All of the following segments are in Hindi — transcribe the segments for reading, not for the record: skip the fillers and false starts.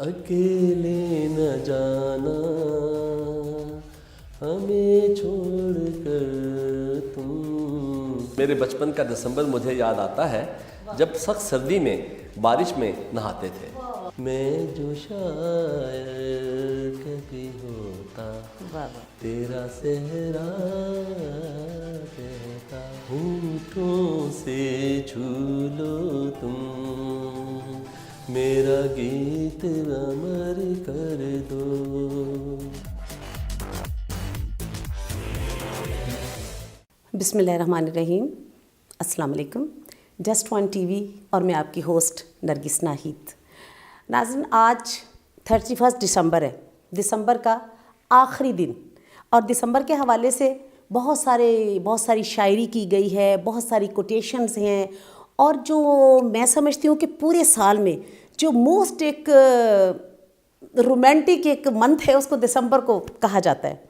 अकेले न जाना हमें छोड़ कर तुम। मेरे बचपन का दिसंबर मुझे याद आता है जब सख्त सर्दी में बारिश में नहाते थे। मैं जो शायर कभी होता तेरा सेहरा कहता, होठों से छू लो तुम, मेरा गीत अमर कर दो। बिस्मिल्लाहिर्रहमानिर्रहीम। अस्सलाम वालेकुम। जस्ट वन टीवी और मैं आपकी होस्ट नरगिस नाहिद। नाज़रीन, आज 31 दिसंबर है, दिसंबर का आखिरी दिन, और दिसंबर के हवाले से बहुत सारी शायरी की गई है, बहुत सारी कोटेशंस हैं, और जो मैं समझती हूँ कि पूरे साल में जो मोस्ट एक रोमांटिक एक मंथ है उसको दिसंबर को कहा जाता है।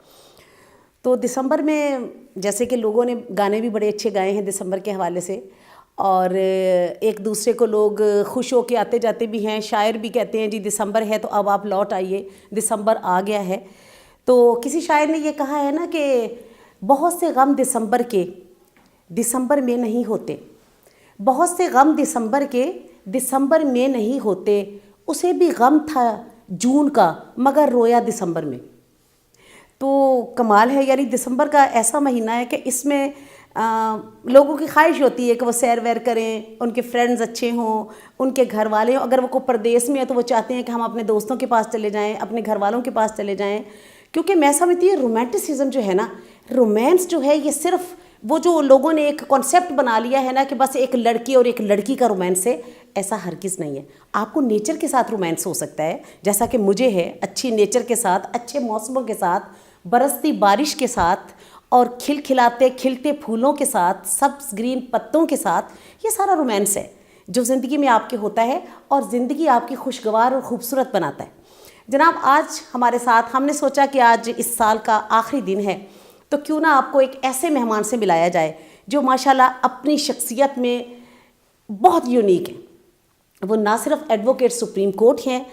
तो दिसंबर में जैसे कि लोगों ने गाने भी बड़े अच्छे गाए हैं दिसंबर के हवाले से, और एक दूसरे को लोग खुश होके आते जाते भी हैं। शायर भी कहते हैं जी दिसंबर है तो अब आप लौट आइए, दिसंबर आ गया है। तो किसी शायर ने ये कहा है ना कि बहुत से गम दिसंबर के दिसंबर में नहीं होते, बहुत से गम दिसंबर के दिसंबर में नहीं होते, उसे भी गम था जून का मगर रोया दिसंबर में। तो कमाल है, यानी दिसंबर का ऐसा महीना है कि इसमें लोगों की ख्वाहिश होती है कि वो सैर वैर करें, उनके फ्रेंड्स अच्छे हों, उनके घर वाले हों। अगर वो कोई परदेश में है तो वो चाहते हैं कि हम अपने दोस्तों के पास चले जाएं, अपने घर वालों के पास चले जाएं, क्योंकि मैं समझती हूँ रोमांटिसिज्म जो है ना, रोमांस जो है ये सिर्फ वो जो लोगों ने एक कॉन्सेप्ट बना लिया है ना कि बस एक लड़की और एक लड़की का रोमांस है, ऐसा हरगिज़ नहीं है। आपको नेचर के साथ रोमांस हो सकता है, जैसा कि मुझे है, अच्छी नेचर के साथ, अच्छे मौसमों के साथ, बरसती बारिश के साथ, और खिलखिलाते खिलते फूलों के साथ, सब्ज़ ग्रीन पत्तों के साथ। ये सारा रोमांस है जो ज़िंदगी में आपके होता है और ज़िंदगी आपकी खुशगवार और ख़ूबसूरत बनाता है। जनाब, आज हमारे साथ हमने सोचा कि आज इस साल का आखिरी दिन है तो क्यों ना आपको एक ऐसे मेहमान से मिलाया जाए जो माशाल्लाह अपनी शख्सियत में बहुत यूनिक है। वो ना सिर्फ एडवोकेट सुप्रीम कोर्ट हैं,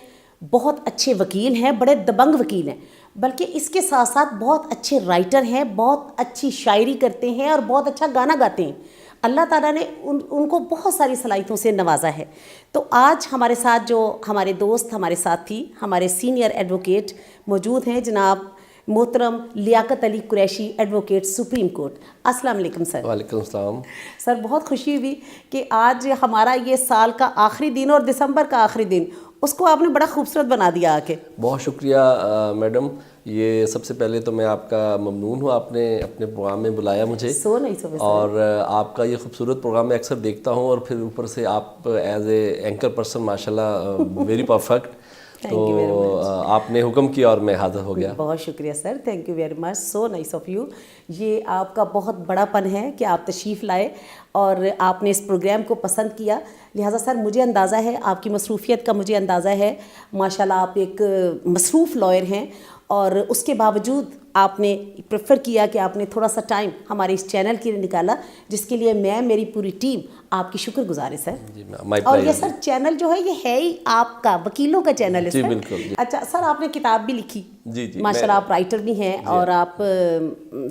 बहुत अच्छे वकील हैं, बड़े दबंग वकील हैं, बल्कि इसके साथ साथ बहुत अच्छे राइटर हैं, बहुत अच्छी शायरी करते हैं और बहुत अच्छा गाना गाते हैं। अल्लाह ताला ने उनको बहुत सारी सलाहियतों से नवाजा है। तो आज हमारे साथ जो हमारे दोस्त, हमारे साथी, हमारे सीनियर एडवोकेट मौजूद हैं, जनाब मोहतरम Liaquat Ali Qureshi, advocate supreme court. अस्सलाम वालेकुम सर। वालेकुम सलाम। सर, बहुत खुशी हुई कि आज हमारा ये साल का आखिरी दिन और दिसंबर का आखिरी दिन, उसको आपने बड़ा खूबसूरत बना दिया आके। बहुत शुक्रिया मैडम। ये सबसे पहले तो मैं आपका ममनून हूँ, आपने अपने प्रोग्राम में बुलाया मुझे। और आपका ये खूबसूरत प्रोग्राम मैं अक्सर देखता हूँ, और फिर ऊपर से आप एज ए एंकर पर्सन माशाल्लाह वेरी परफेक्ट। तो आपने हुक्म किया और मैं हाजिर हो गया। बहुत शुक्रिया sir, thank you very much, so nice of you. ये आपका बहुत बड़ापन है कि आप तशरीफ़ लाए और आपने इस प्रोग्राम को पसंद किया। लिहाजा सर, मुझे अंदाज़ा है आपकी मसरूफ़ियत का, मुझे अंदाज़ा है माशाल्लाह आप एक मसरूफ़ लॉयर हैं, और उसके बावजूद आपने प्रेफर किया कि आपने थोड़ा सा टाइम हमारे इस चैनल के लिए निकाला, जिसके लिए मैं, मेरी पूरी टीम आपकी शुक्रगुजार है सर। और ये सर चैनल जो है ये है ही आपका, वकीलों का चैनल है जी, सर। बिल्कुल जी। अच्छा सर, आपने किताब भी लिखी। जी माशाल्लाह, आप राइटर भी हैं और आप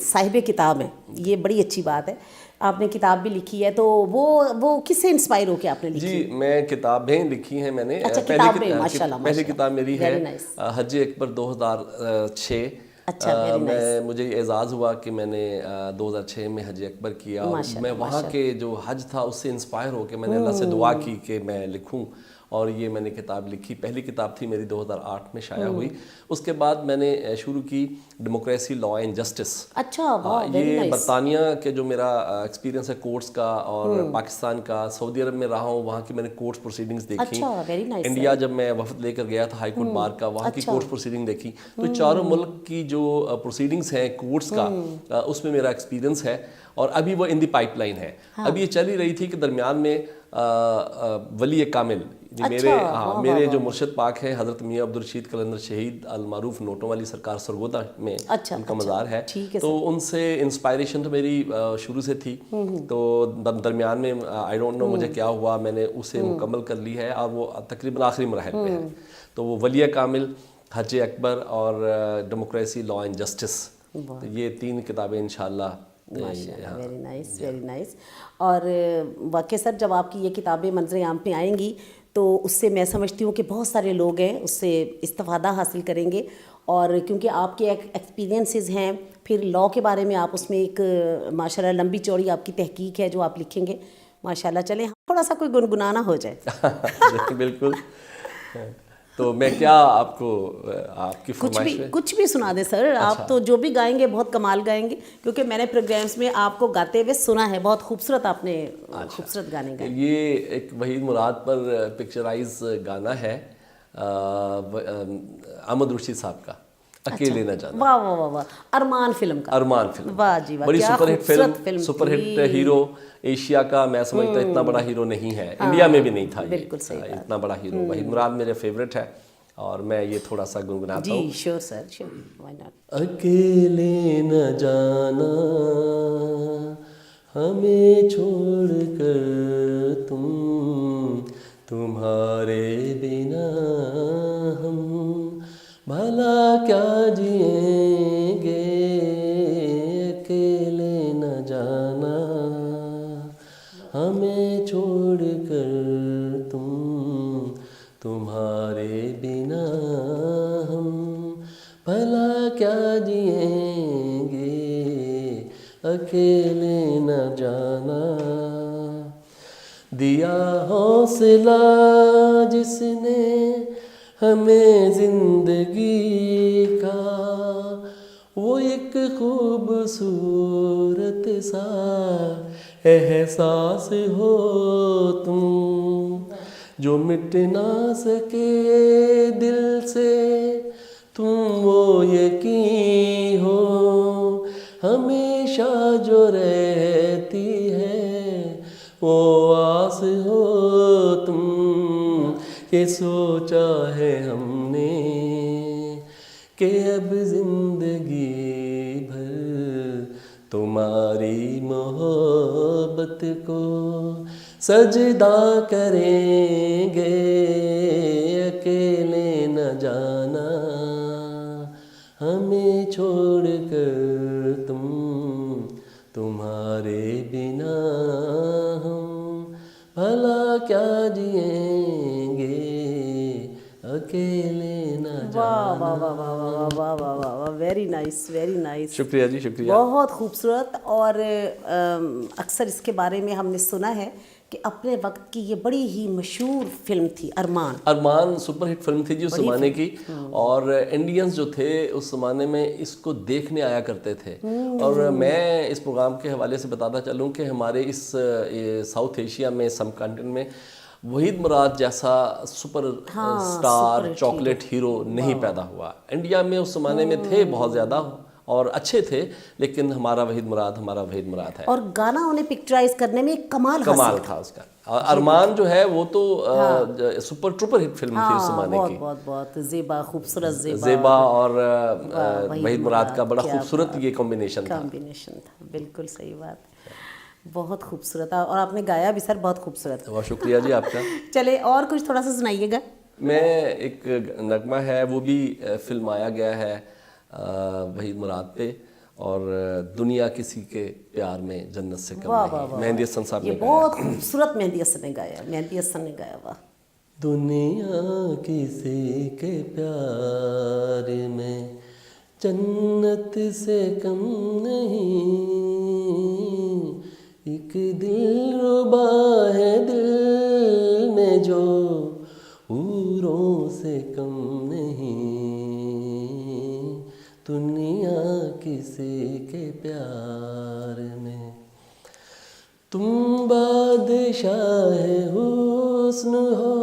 साहिब किताब हैं, ये बड़ी अच्छी बात है। आपने किताब भी लिखी है, तो वो किससे इंस्पायर होकर आपने लिखी? जी, मैं किताबें लिखी हैं मैंने। अच्छा, किताबें, माशाल्लाह। पहली किताब मेरी है हज अकबर 2006। अच्छा, मुझे एजाज़ हुआ कि मैंने 2006 में हज अकबर किया, और मैं वहाँ के जो हज था उससे इंस्पायर होकर मैंने अल्लाह से दुआ की कि मैं लिखूँ, और ये मैंने किताब लिखी। पहली किताब थी मेरी 2008 में शाया हुई। उसके बाद मैंने शुरू की डेमोक्रेसी, लॉ एंड जस्टिस। अच्छा, वाह, ये बरतानिया के जो मेरा एक्सपीरियंस है कोर्ट्स का, और पाकिस्तान का, सऊदी अरब में रहा हूँ, वहाँ की मैंने कोर्ट्स प्रोसीडिंग्स देखी। अच्छा, वेरी नाइस। इंडिया जब मैं वफद लेकर गया था हाई कोर्ट बार का, वहाँ की कोर्ट्स प्रोसीडिंग देखी। तो चारों मुल्क की जो प्रोसीडिंग्स हैं कोर्ट्स का, उसमें मेरा एक्सपीरियंस है, और अभी वो इन दी पाइपलाइन है। अभी ये चल ही रही थी कि दरमियान में वली कामिल मेरे जो मुर्शद पाक हैं हज़रत मियाँ अब्दुल रशीद कलंदर शहीद अल मारूफ नोटों वाली सरकार सरगोदा में उनका मज़ार है। तो उनसे इंस्पायरेशन तो मेरी शुरू से थी। तो दरमियान में आई डोंट नो मुझे क्या हुआ, मैंने उसे मुकम्मल कर ली है और वो तकरीबन आखिरी मरहल में है। तो वो वलिया कामिल, हज अकबर और डेमोक्रेसी, लॉ एंड जस्टिस, तो ये 3 किताबें इंशाल्लाह। माशाल्लाह, वेरी नाइस, वेरी नाइस। और वाकई सर, जब आपकी ये किताबें मंजर आम पे आएंगी तो उससे मैं समझती हूँ कि बहुत सारे लोग हैं उससे इस्तिफादा हासिल करेंगे। और क्योंकि आपके एक्सपीरियंसेस हैं, फिर लॉ के बारे में आप उसमें एक माशाल्लाह लंबी चौड़ी आपकी तहकीक है जो आप लिखेंगे माशाल्लाह। चले थोड़ा सा कोई गुनगुनाना हो जाए। बिल्कुल। तो मैं क्या आपको आपकी फरमाइश में कुछ भी सुना दे सर। अच्छा। आप तो जो भी गाएंगे बहुत कमाल गाएंगे, क्योंकि मैंने प्रोग्राम्स में आपको गाते हुए सुना है, बहुत खूबसूरत आपने खूबसूरत गाने गाए। ये एक वहीद मुराद पर पिक्चराइज गाना है अहमद रुशी साहब का, अकेले न जाना। वाह वाह वाह वाह, अरमान फिल्म का। अरमान फिल्म, वाह जी वाह, बड़ी क्या सुपरहिट खूबसूरत फिल्म, सुपरहिट हीरो। एशिया का मैं समझता इतना बड़ा हीरो नहीं है, इंडिया में भी नहीं था ये, बिल्कुल सही बात। इतना बड़ा हीरो। वहीद मुराद मेरे फेवरेट है और मैं ये थोड़ा सा गुनगुनाता हूँ। जी sure sir, sure, why not. अकेले न जाना हमें छोड़ कर तुम, तुम्हारे बिना हम भला क्या जिएंगे। अकेले न जाना हमें छोड़ कर तुम, तुम्हारे बिना हम भला क्या जिएंगे। अकेले न जाना। दिया हौसला जिसने हमें जिंदगी का, वो एक खूबसूरत सा एहसास हो तुम, जो मिट ना सके दिल से तुम वो यकीन हो, हमेशा जो रहती है वो आस हो तुम। ये सोचा है हमने कि अब जिंदगी भर तुम्हारी मोहब्बत को सजदा करेंगे। अकेले न जाना हमें छोड़ कर तुम, तुम्हारे बिना हम भला क्या जिएंगे। अकेले न जाना। वाह वाह वाह वाह वाह वाह वाह वाह वाह, वेरी नाइस, वेरी नाइस। शुक्रिया जी, शुक्रिया। बहुत खूबसूरत। और अक्सर इसके बारे में हमने सुना है कि अपने वक्त की ये बड़ी ही मशहूर फिल्म थी अरमान। अरमान सुपरहिट फिल्म थी जी उस ज़माने की, और इंडियंस जो थे उस ज़माने में इसको देखने आया करते थे। और मैं इस प्रोग्राम के हवाले से बताता चलूँ कि हमारे इस साउथ एशिया में, सब कंटिनेंट में वहीद मुराद जैसा सुपर स्टार चॉकलेट हीरो नहीं पैदा हुआ। इंडिया में उस ज़माने में थे बहुत ज़्यादा और अच्छे थे, लेकिन हमारा वहीद मुराद है। और गाना उन्हें पिक्चराइज करने में एक कमाल था उसका। अरमान जो है वो तो सुपर ट्रुपर हिट फिल्म थी उस ज़माने की। बहुत बहुत ज़ेबा, खूबसूरत ज़ेबा और वहीद मुराद का बड़ा खूबसूरत ये कॉम्बिनेशन था। बिल्कुल सही बात, बहुत खूबसूरत। और आपने गाया भी सर, बहुत खूबसूरत। बहुत शुक्रिया जी आपका। चले और कुछ थोड़ा सा सुनाइएगा। मैं एक नगमा है, वो भी फिल्माया गया है वहीद मुराद पे, और दुनिया किसी के प्यार में जन्नत से कम नहीं, मेहंदी हसन साहब ने गाया। बहुत खूबसूरत मेहंदी हसन ने गाया, मेहंदी हसन ने गाया। वाह। दुनिया किसी के प्यार में जन्नत से कम नहीं, एक दिल रुबा है दिल में जो हूरों से कम नहीं। दुनिया किसी के प्यार में तुम बादशाह हुस्न हो,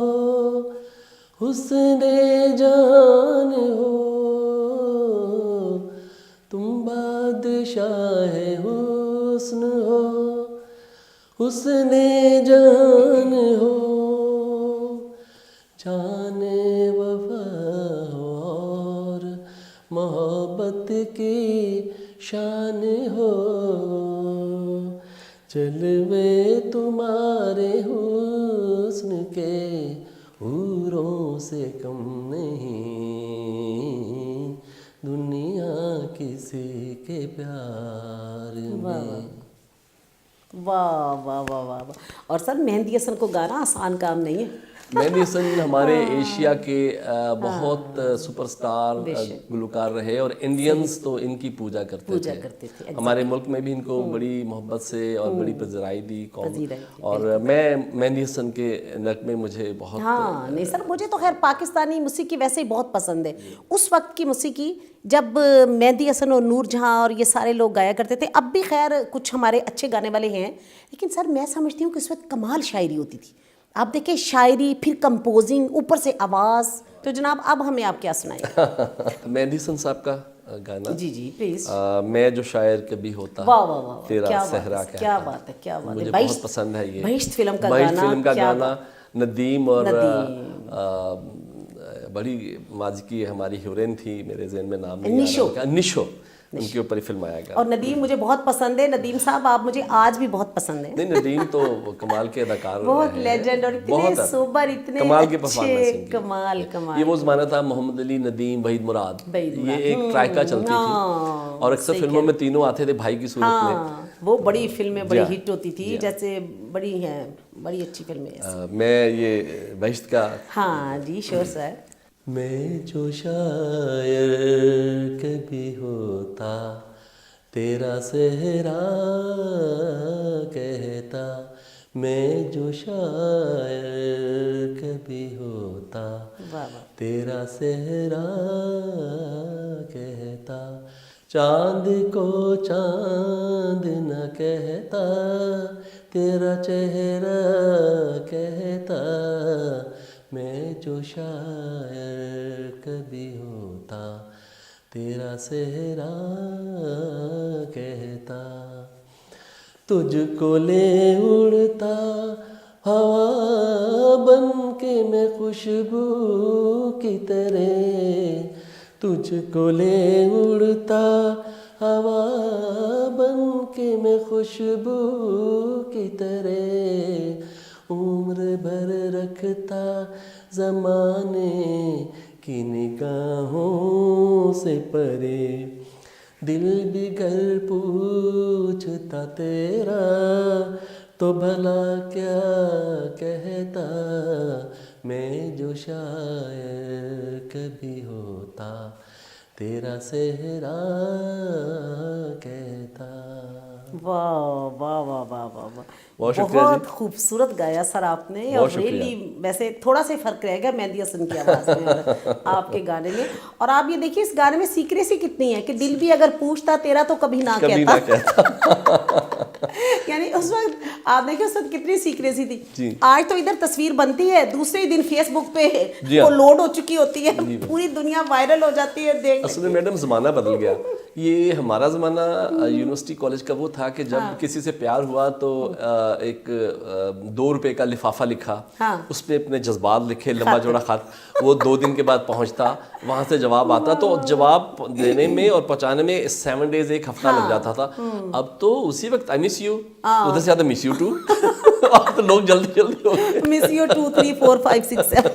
हुस्ने जान हो, तुम बादशाह हुस्न हो, हुस्ने जान हो, जाने वफा और मोहब्बत की शान हो, जलवे तुम्हारे हुस्न के हूरों से कम नहीं, दुनिया किसी के प्यार में। वाह वाह वाह वाह वाह। और सर मेहंदी हसन को गाना आसान काम नहीं है। मेहंदी हसन हमारे एशिया के बहुत सुपरस्टार गुलकार रहे और इंडियंस तो इनकी पूजा करते थे। हमारे मुल्क में भी इनको बड़ी मोहब्बत से और बड़ी पज़ीराई दी कौम। और मैं मेहंदी हसन के नगमे मुझे बहुत नहीं सर, मुझे तो खैर पाकिस्तानी मौसीकी वैसे ही बहुत पसंद है। उस वक्त की मौसीकी जब मेहंदी हसन और नूर जहाँ और ये सारे लोग गाया करते थे। अब भी खैर कुछ हमारे अच्छे गाने वाले हैं, लेकिन सर मैं समझती हूँ कि उस वक्त कमाल शायरी होती थी। आप देखिए शायरी, फिर कंपोजिंग, ऊपर से आवाज़। तो जनाब अब हमें आप क्या सुनाएंगे? मेहंदी हसन साहब का गाना। जी जी प्लीज। मैं जो शायर कभी होता, वाह वाह वाह, तेरा क्या सहरा बात है, क्या बात है, क्या बात है। मुझे बहुत पसंद है ये बहिश्त फिल्म का बहिश्त गाना। फिल्म का गाना नदीम और बड़ी माजी की हमारी हीरोइन थी, मेरे ज़हन में नाम नहीं आ रहा, निशो, उनके ऊपर ही फिल्म आएगा। और नदीम मुझे बहुत पसंद है। नदीम साहब आप मुझे आज भी बहुत पसंद है। नहीं, नदीम तो कमाल के अदाकार बहुत लेजेंड और इतने सोबर, इतने कमाल के अच्छे, कमाल कमाल। ये वो ज़माना था मोहम्मद अली, नदीम, वहीद मुराद, ये एक ट्राइका चलती थी और अक्सर फिल्मों में तीनों आते थे भाई की सूरत में। वो बड़ी फिल्में बड़ी हिट होती थी, जैसे बड़ी हैं, बड़ी अच्छी फिल्में। मैं ये बहिश्त का। हाँ जी श्योर सर। मैं जो शायर कभी होता, तेरा सेहरा कहता, मैं जो शायर कभी होता, तेरा सेहरा कहता, चांद को चांद न कहता, तेरा चेहरा कहता, मैं जो शायर कभी होता, तेरा सेहरा कहता, तुझको ले उड़ता हवा बन के मैं खुशबू की तरह, तुझको ले उड़ता हवा बन के मैं खुशबू की तरह, उम्र भर रखता ज़माने की निगाहों से परे, दिल भी घर पूछता तेरा तो भला क्या कहता, मैं जो शायर कभी होता, तेरा सेहरा कहता। वाह वाह वाह वाह वाह वाह, बहुत खूबसूरत गाया सर आपने। और रियली वैसे थोड़ा सा फर्क रहेगा मेहंदी हसन की आवाज़ में और आपके गाने में। और आप ये देखिए इस गाने में सीक्रेसी कितनी है कि दिल भी अगर पूछता तेरा तो कभी ना कहता। यानी उस वक्त आप देखिए उस वक्त कितनी सीक्रेसी थी। आज तो इधर तस्वीर बनती है, दूसरे ही दिन फेसबुक पे वो लोड हो चुकी होती है, पूरी दुनिया वायरल हो जाती है। देख असल में मैडम ज़माना बदल गया। ये हमारा ज़माना यूनिवर्सिटी कॉलेज का वो था कि जब किसी से प्यार हुआ तो एक 2 रुपए का लिफाफा लिखा, उसमें अपने जज्बात लिखे, लंबा चौड़ा खत, वो 2 दिन के बाद पहुंचता, वहाँ से जवाब आता, तो जवाब देने में और पहुँचाने में 7 डेज, 1 हफ्ता लग जाता था। अब तो उसी वक्त आई मिस यू, उधर से ज़्यादा मिस यू टू। अब तो लोग जल्दी जल्दी हो गए, मिस यू 2 3 4 5 6 7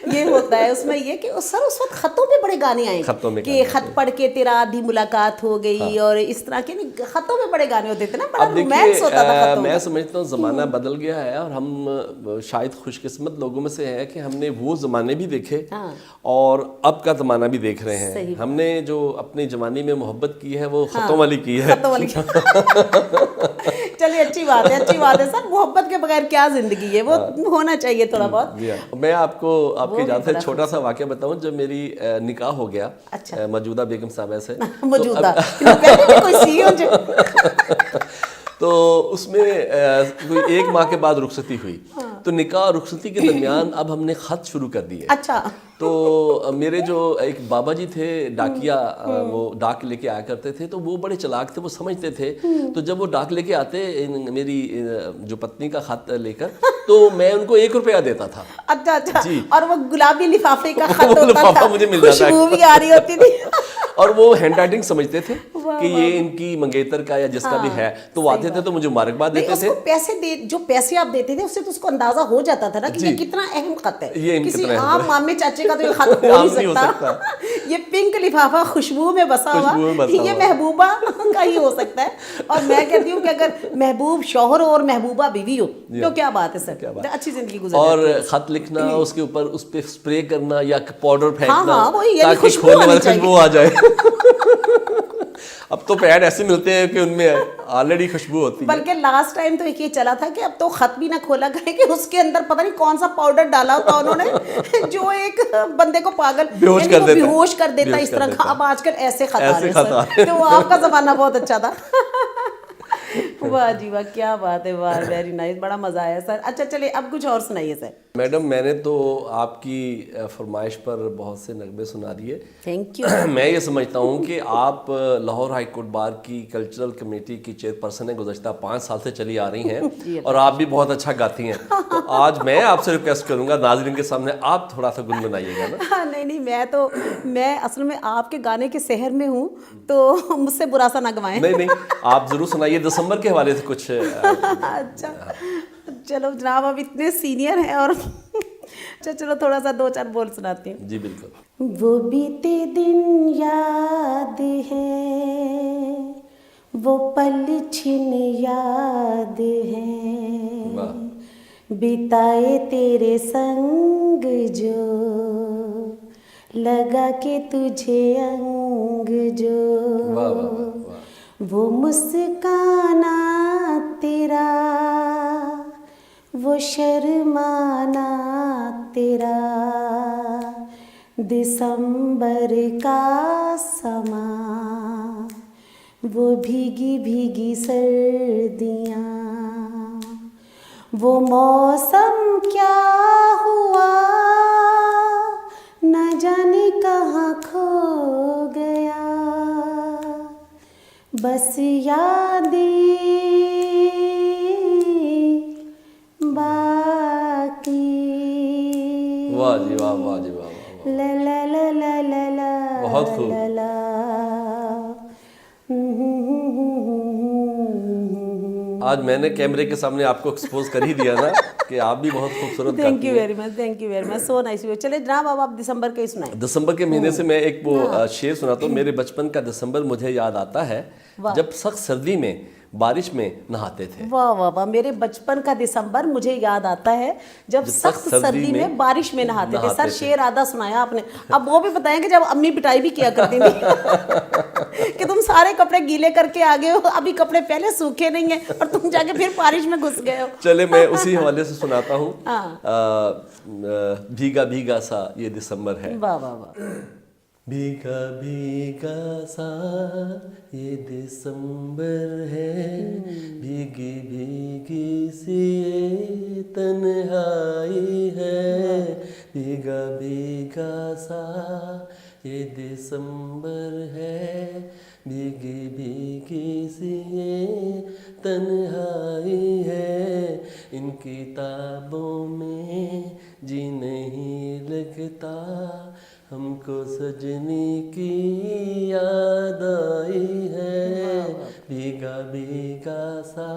ये होता है उसमें। ये कि सर उस वक्त खतों में बड़े गाने आए कि खत पढ़ के तेरा आधी मुलाकात हो गई, और इस तरह के खतों में बड़े गाने होते थे ना, बड़ा रोमांस होता था खतों में। मैं समझता हूँ ज़माना बदल गया है और हम शायद खुशकिस्मत लोगों में से हैं कि हमने वो ज़माने भी देखे और अब का ज़माना भी देख रहे हैं। हमने जो अपनी जवानी में मोहब्बत की है वो खतों वाली की है। चलिए अच्छी बात है, अच्छी बात है सर। मोहब्बत के बगैर क्या जिंदगी है, वो होना चाहिए थोड़ा बहुत। मैं आपको आपके जाते छोटा सा वाकया बताऊं। जब मेरी निकाह हो गया मौजूदा बेगम साहबा से, मौजूदा तो उसमें कोई 1 माह के बाद रुखसती हुई, तो निकाह और रुखसती के दरमियान अब हमने खत शुरू कर दिए। अच्छा। तो मेरे जो एक बाबा जी थे डाकिया, वो डाक लेके आया करते थे, तो वो बड़े चालाक थे, वो समझते थे। तो जब वो डाक लेके आते मेरी जो पत्नी का खत लेकर, तो मैं उनको 1 रुपया देता था। अच्छा अच्छा जी। और वो गुलाबी लिफाफे का खत होता लिफाफा मुझे मिल जाता, खुशबू भी आ रही होती थी। और वो हैंड राइटिंग समझते थे, कि ये इनकी मंगेतर का या जिसका भी है, तो वो आते थे तो मुझे मुबारकबाद नहीं, देते थे। उसको पैसे दे, जो पैसे आप देते थे उससे तो उसको अंदाजा हो जाता था ना कि ये कितना अहम खत है। ये किसी कितना अहम आम मामे चाचे का तो ये खत हो आम नहीं नहीं हो सकता। ये पिंक लिफाफा खुशबू में बसा हुआ ये महबूबा का ही हो सकता है। और मैं कहती हूँ कि अगर महबूब शौहर हो और महबूबा बीवी हो तो क्या बात है सर, अच्छी जिंदगी गुजर। और खत लिखना, उसके ऊपर उस पे स्प्रे करना या पाउडर फेंकना, हाँ, वही, यानी ताकि खुशबू खोलने आनी वाले चाहिए। खुशबू आ जाए। अब तो पैड ऐसे मिलते हैं कि उनमें ऑलरेडी खुशबू होती है। बल्कि लास्ट टाइम तो एक ये चला था कि अब तो खत भी ना खोला गया कि उसके अंदर पता नहीं कौन सा पाउडर डाला होता उन्होंने जो एक बंदे को पागल बेहोश कर देता इस तरह का। अब आजकल ऐसे खत आ रहे हैं सर, तो आपका जमाना बहुत अच्छा था। वाह जी वाह, क्या बात है, वाह, वेरी नाइस, बड़ा मजा आया सर। अच्छा चलिए अब कुछ और सुनाइए सर। मैडम मैंने तो आपकी फरमाइश पर बहुत से नगमे सुना दिए, थैंक यू। मैं ये समझता हूँ कि आप लाहौर हाई कोर्ट बार की कल्चरल कमेटी की चेयरपर्सन है, गुज़श्ता 5 साल से चली आ रही हैं और आप भी बहुत अच्छा गाती हैं। तो आज मैं आपसे रिक्वेस्ट करूँगा नाज़रीन के सामने आप थोड़ा सा गुनगुनाइएगा ना। नहीं, मैं असल में आपके गाने के शहर में हूँ तो मुझसे बुरा सा ना गवाएं। नहीं, आप ज़रूर सुनाइए, दिसंबर के हवाले से कुछ। अच्छा चलो जनाब, अब इतने सीनियर हैं और चलो थोड़ा सा 2-4 बोल सुनाती हूँ। जी बिल्कुल। वो बीते दिन याद है, वो पल छिन याद है, बिताए तेरे संग जो लगा के तुझे अंग जो, वाह वाह वाह। वो मुस्काना तेरा, वो शर्माना तेरा, दिसंबर का समा, वो भीगी भीगी सर्दियाँ, वो मौसम क्या हुआ न जाने कहाँ खो गया, बस यादें बाकी। वाह जी वाह, वाह जी वाह, वाह। ला ला ला ला ला ला, बहुत खूब। ला ला। आज मैंने कैमरे के सामने आपको एक्सपोज कर ही दिया ना कि आप भी बहुत खूबसूरत गाती हैं। Thank you very much, so nice. चले जनाब अब आप दिसंबर के सुनाएं। दिसंबर के महीने से मैं एक वो शेर सुनाता हूँ। मेरे बचपन का दिसंबर मुझे याद आता है जब सख्त सर्दी में बारिश में नहाते थे। वाह वाह वाह, मेरे बचपन का दिसंबर मुझे याद आता है जब सख्त सर्दी में बारिश में नहाते थे। सर शेर आधा सुनाया आपने, अब वो भी बताएं कि जब अम्मी पिटाई भी किया करती थी कि तुम सारे कपड़े गीले करके आ गए हो, अभी कपड़े पहले सूखे नहीं है और तुम जाके फिर बारिश में घुस गए हो। चले मैं उसी हवाले से सुनाता हूँ। भीगा भीगा सा ये दिसंबर है। वाह वाह वाह। भीगा भीगा सा ये दिसंबर है, भीगी भीगी सी ये तन्हाई है, भीगा भीगा सा ये दिसंबर है, भीगी भीगी सी ये तन्हाई है, इन किताबों में जी नहीं लगता, हमको सजनी की याद आई है, भीगा भीगा सा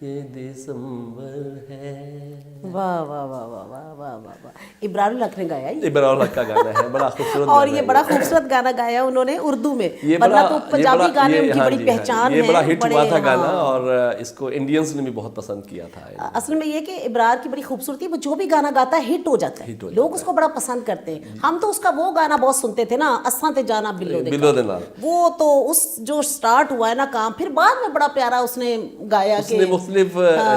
ये दिसंबर है। वाह वाह वाह वाह वाह वाह वाह वाह। इब्रारुल हक ने गाया ये। इब्रारुल हक का गाना है, बड़ा खूबसूरत और गाना ये है। बड़ा खूबसूरत गाना गाया उन्होंने उर्दू में, ये वरना तो पंजाबी गाने उनकी हाँ बड़ी जी, पहचान है। ये बड़ा हिट हुआ था गाना हाँ। और इसको इंडियंस ने भी बहुत पसंद किया था। असल में ये कि इब्रार की बड़ी खूबसूरती है, वो जो भी गाना गाता है हिट हो जाता है, लोग उसको बड़ा पसंद करते हैं। हम तो उसका वो गाना बहुत सुनते थे ना, असां ते जाना बिल्लो दे नाल, वो तो उस जो स्टार्ट हुआ है ना काम, फिर बाद में बड़ा प्यारा उसने गाया उसने मुख्तलिफ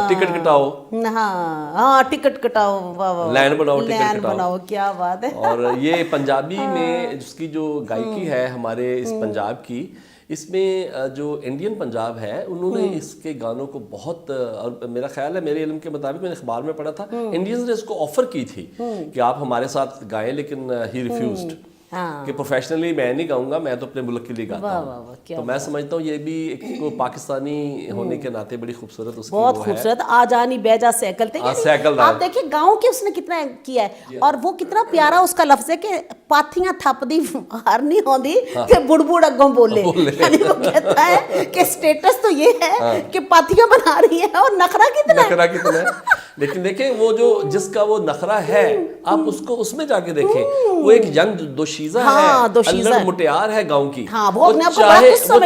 टिकट कटाओ, हाँ टिकट कटाओ, वाह वाह, लैंड बनाओ, लैंड बनाओ, क्या बात है। और ये पंजाबी में जिसकी जो गायकी है हमारे इस पंजाब की, इसमें जो इंडियन पंजाब है उन्होंने इसके गानों को बहुत, और मेरा ख्याल है मेरे इल्म के मुताबिक मैंने अखबार में पढ़ा था, इंडियंस ने इसको ऑफर की थी कि आप हमारे साथ गाएं, लेकिन ही रिफ्यूज्ड कि प्रोफेशनली मैं नहीं गाऊंगा, मैं तो अपने मुल्क के लिए गाता हूँ। तो मैं समझता हूँ ये भी एक को पाकिस्तानी होने के नाते बड़ी खूबसूरत उसकी बहुत खूबसूरत आजानी बैजा सैकल थे। आप देखिए गाँव के उसने कितना किया है और वो कितना प्यारा उसका लफ्ज है कि पाथियां थपदी हार नहीं होती कि बुड़बुड़ अगों बोले। यानी वो कहता है कि स्टेटस तो ये है कि पाथियां बना रही है और नखरा कितना है। लेकिन देखें वो जो जिसका वो नखरा है, आप उसको उसमें जाके देखें, वो एक यंग दोशीजा है, अल्लड़ मुटियार है गांव की। वो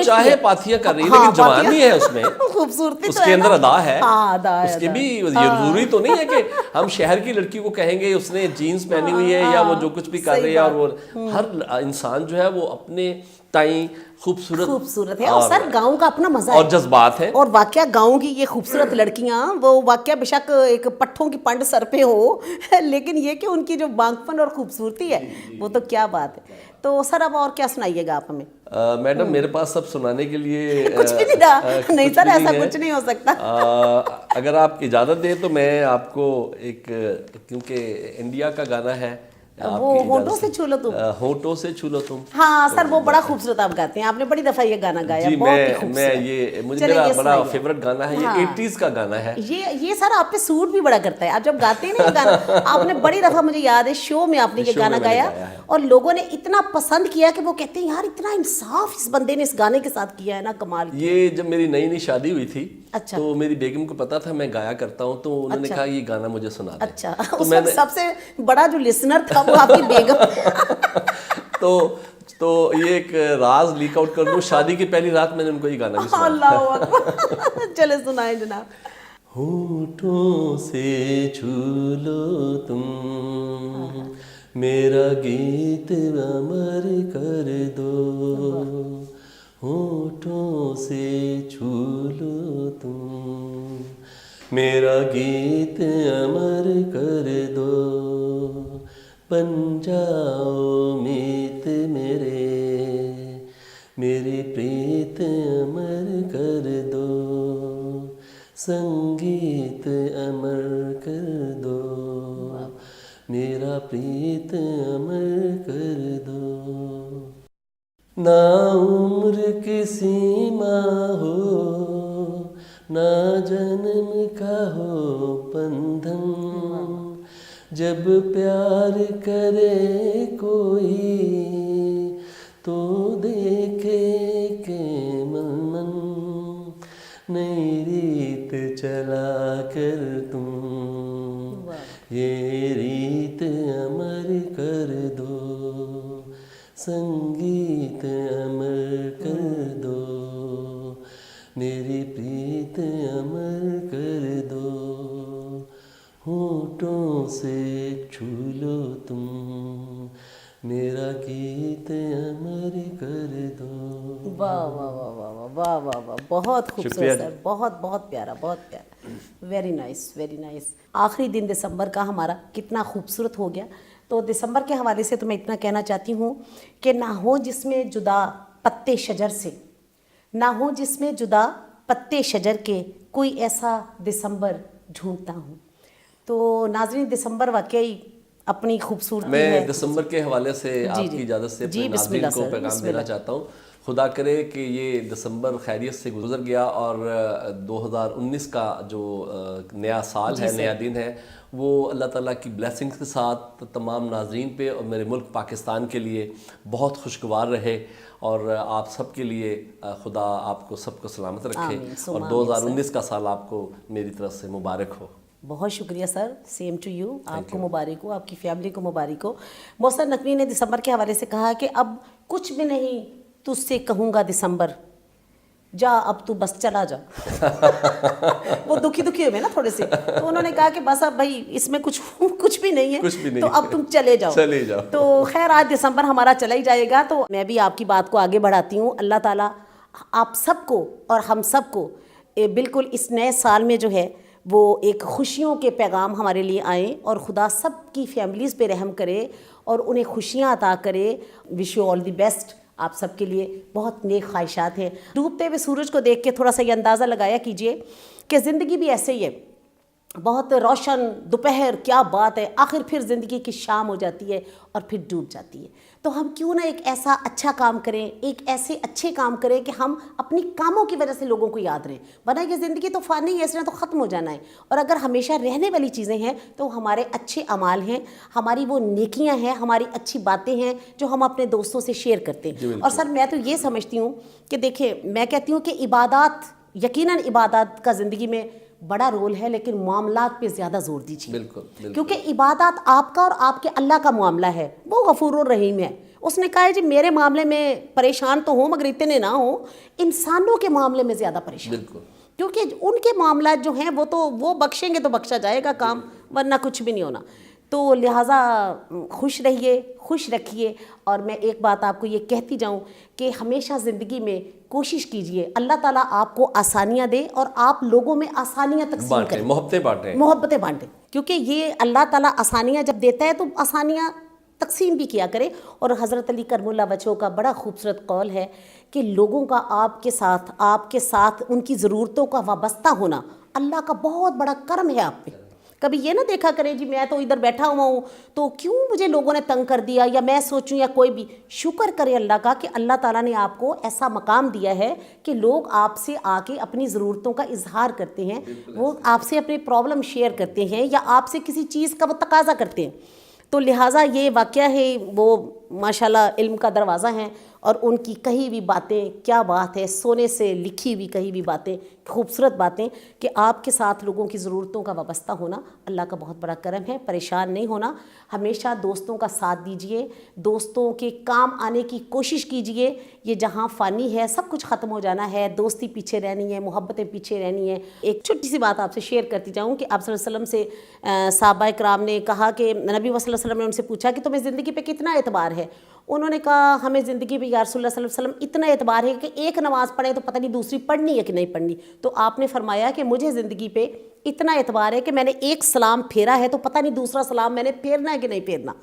चाहे पाथियां कर रही है, लेकिन जवानी है उसमें, खूबसूरती उसके अंदर अदा है। उसके भी ये जरूरी तो नहीं है कि हम शहर की लड़की को कहेंगे उसने जीन्स पहनी हुई है या वो जो कुछ भी कर रही है, और वो हर इंसान जो है वो अपने ताई खूबसूरत है। और सर गांव का अपना मजा और जज्बात है। और वाकया गांव की ये खूबसूरत लड़कियां, वो वाकया बेशक एक पट्ठों की पंड सर पे हो लेकिन ये कि उनकी जो बांकपन और खूबसूरती है वो तो क्या बात है। तो सर अब और क्या सुनाइएगा आप हमें? मैडम मेरे पास सब सुनाने के लिए कुछ भी नहीं था। नहीं सर, ऐसा कुछ नहीं हो सकता। अगर आप इजाज़त दें तो मैं आपको एक, क्योंकि इंडिया का गाना है वो होठों से छू लो तुम, होठों से छू लो तुम। हाँ सर, वो बड़ा खूबसूरत आप गाते हैं, आपने बड़ी दफा ये गाना गाया। जी, मुझे मेरा बड़ा फेवरेट गाना है। ये 80s का गाना है। ये सर आप पे सूट भी बड़ा करता है। आप जब गाते हैं ना ये गाना, आपने बड़ी दफा, मुझे याद है शो में आपने ये गाना गाया और लोगों ने इतना पसंद किया कि वो कहते हैं यार इतना इंसाफ इस बंदे ने इस गाने के साथ किया है ना, कमाल। ये जब मेरी नई नई शादी हुई थी, अच्छा, तो मेरी बेगम को पता था मैं गाया करता हूँ, तो उन्होंने कहा ये गाना मुझे सुना दे। अच्छा, तो मैंने सबसे बड़ा जो लिसनर था वो आपकी बेगम। तो ये एक राज लीक आउट कर दूं, शादी की पहली रात मैंने उनको ये गाना भी सुनाया। अल्लाह अकबर। चले सुनाए जनाब। होठों से छू लो तुम, मेरा गीत अमर कर दो। होठों से छू लो तुम, मेरा गीत अमर कर दो। बन जाओ मीत मेरी प्रीत अमर कर दो। संगीत अमर कर दो, मेरा प्रीत अमर कर दो। ना उम्र की सीमा हो, ना जन्म का हो बंधन, जब प्यार करे कोई तो देखे के मन, नई रीत चला कर तुम, ये रीत अमर कर दो। संगीत अमर कर दो, मेरी प्रीत अमर कर दो। होठों से छू लो तुम, मेरा गीत अमर कर दो। वाह वाह वाह वाह वाह वाह वाह वाह, बहुत खूबसूरत सर, बहुत बहुत प्यारा, बहुत प्यारा। Very nice, very nice. आखिरी दिन दिसंबर का हमारा कितना खूबसूरत हो गया। तो दिसंबर के हवाले से तो मैं इतना कहना चाहती हूँ कि ना हो जिसमें जुदा पत्ते शजर से, ना हो जिसमें जुदा पत्ते शजर के, कोई ऐसा दिसंबर ढूंढता हूँ। तो नाज़रीन, दिसंबर वाकई अपनी खूबसूरती है। मैं दिसंबर के हवाले से आपकी इजाज़त से अपने नाज़रीन को पैगाम देना चाहता हूँ। खुदा करे कि ये दिसंबर खैरियत से गुजर गया और 2019 का जो नया साल है, नया दिन है, वो अल्लाह ताला की ब्लेसिंग्स के साथ तमाम नाज़रीन पे और मेरे मुल्क पाकिस्तान के लिए बहुत खुशगवार रहे। और आप सब के लिए खुदा आपको सबको सलामत रखे और 2019 का साल आपको मेरी तरफ से मुबारक हो। बहुत शुक्रिया सर, सेम टू यू। आपको मुबारक हो, आपकी फैमिली को मुबारक हो। मोहसिन नकवी ने दिसंबर के हवाले से कहा कि अब कुछ भी नहीं तुझसे कहूँगा दिसंबर, जा अब तू बस चला जा। वो दुखी हुए ना थोड़े से, तो उन्होंने कहा कि बस अब भाई इसमें कुछ भी नहीं है, तो अब तुम चले जाओ। तो खैर आज दिसंबर हमारा चला ही जाएगा। तो मैं भी आपकी बात को आगे बढ़ाती हूँ। अल्लाह ताला आप सबको और हम सबको बिल्कुल इस नए साल में जो है वो एक खुशियों के पैगाम हमारे लिए आए और खुदा सब की फैमिलीज़ पे रहम करे और उन्हें खुशियाँ अता करे। Wish you all the best. आप सबके लिए बहुत नेक ख्वाहिशात हैं। डूबते हुए सूरज को देख के थोड़ा सा ये अंदाज़ा लगाया कीजिए कि ज़िंदगी भी ऐसे ही है। बहुत रोशन दोपहर, क्या बात है, आखिर फिर ज़िंदगी की शाम हो जाती है और फिर डूब जाती है। तो हम क्यों ना एक ऐसा अच्छा काम करें, एक ऐसे अच्छे काम करें कि हम अपनी कामों की वजह से लोगों को याद रहें, वरना ये ज़िंदगी तो फ़ानी है, इसने तो ख़त्म हो जाना है। और अगर हमेशा रहने वाली चीज़ें हैं तो हमारे अच्छे अमाल हैं, हमारी वो नेकियां हैं, हमारी अच्छी बातें हैं जो हम अपने दोस्तों से शेयर करते हैं। और सर मैं तो ये समझती हूँ कि देखिए, मैं कहती हूँ कि इबादत, यकीनन इबादत का ज़िंदगी में बड़ा रोल है, लेकिन मामलात पे ज़्यादा जोर दीजिए। बिल्कुल। क्योंकि इबादत आपका और आपके अल्लाह का मामला है, वो गफूरुर रहीम है। उसने कहा है जी मेरे मामले में परेशान तो हो मगर इतने ना हो, इंसानों के मामले में ज़्यादा परेशान। बिल्कुल। क्योंकि उनके मामला जो हैं वो तो वो बख्शेंगे तो बख्शा जाएगा काम, वरना कुछ भी नहीं होना। तो लिहाजा खुश रहिए, खुश रखिए। और मैं एक बात आपको ये कहती जाऊँ कि हमेशा ज़िंदगी में कोशिश कीजिए अल्लाह ताला आपको आसानियाँ दे और आप लोगों में आसानियाँ तकसीम करें, मोहब्बतें बांटें। क्योंकि ये अल्लाह ताला आसानियाँ जब देता है तो आसानियाँ तकसीम भी किया करें। और हज़रत अली करमुल्ला वजह का बड़ा खूबसूरत कौल है कि लोगों का आपके साथ उनकी ज़रूरतों का वाबस्ता होना अल्लाह का बहुत बड़ा करम है आप पे। कभी ये ना देखा करें जी मैं तो इधर बैठा हुआ हूँ तो क्यों मुझे लोगों ने तंग कर दिया, या मैं सोचूं या कोई भी। शुक्र करे अल्लाह का कि अल्लाह ताला ने आपको ऐसा मकाम दिया है कि लोग आपसे आके अपनी ज़रूरतों का इजहार करते हैं, वो आपसे अपने प्रॉब्लम शेयर करते हैं या आपसे किसी चीज़ का वो तकाजा करते हैं। तो लिहाजा ये वाक़या है, वो माशाल्लाह इल्म का दरवाज़ा हैं और उनकी कही हुई बातें, क्या बात है, सोने से लिखी हुई कही हुई बातें, खूबसूरत बातें कि आपके साथ लोगों की ज़रूरतों का वाबस्ता होना अल्लाह का बहुत बड़ा करम है। परेशान नहीं होना, हमेशा दोस्तों का साथ दीजिए, दोस्तों के काम आने की कोशिश कीजिए। ये जहाँ फ़ानी है, सब कुछ ख़त्म हो जाना है, दोस्ती पीछे रहनी है, मोहब्बतें पीछे रहनी है। एक छोटी सी बात आपसे शेयर करती जाऊँ कि आप सल्लल्लाहु अलैहि वसल्लम से सहाबा कराम ने कहा कि नबी सल्लल्लाहु अलैहि वसल्लम ने उनसे पूछा कि तुम्हें ज़िंदगी पे कितना एतबार है। उन्होंने कहा हमें ज़िंदगी पे या रसूलुल्लाह सल्लल्लाहु अलैहि वसल्लम इतना एतबार है कि एक नमाज़ पढ़े तो पता नहीं दूसरी पढ़नी है कि नहीं पढ़नी। तो आपने फरमाया कि मुझे ज़िंदगी पे इतना एतबार है कि मैंने एक सलाम फेरा है तो पता नहीं दूसरा सलाम मैंने फेरना है कि नहीं फेरना।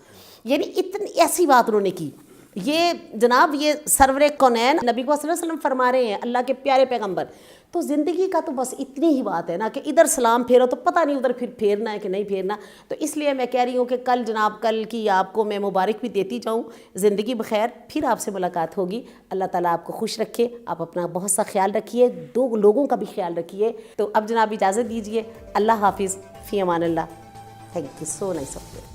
यानी इतनी ऐसी बात उन्होंने की। ये जनाब ये सरवरे कौनैन नबी को सल्लल्लाहु अलैहि वसल्लम फरमा रहे हैं, अल्लाह के प्यारे पैगंबर। तो ज़िंदगी का तो बस इतनी ही बात है ना कि इधर सलाम फेरो तो पता नहीं उधर फिर फेरना है कि नहीं फेरना। तो इसलिए मैं कह रही हूँ कि कल जनाब, कल की आपको मैं मुबारक भी देती जाऊँ। ज़िंदगी बखैर, फिर आपसे मुलाकात होगी। अल्लाह ताला आपको खुश रखे, आप अपना बहुत सा ख्याल रखिए, दो लोगों का भी ख्याल रखिए। तो अब जनाब इजाज़त दीजिए, अल्लाह हाफिज़, फ़ी अमान अल्लाह। Thank you so nice of you.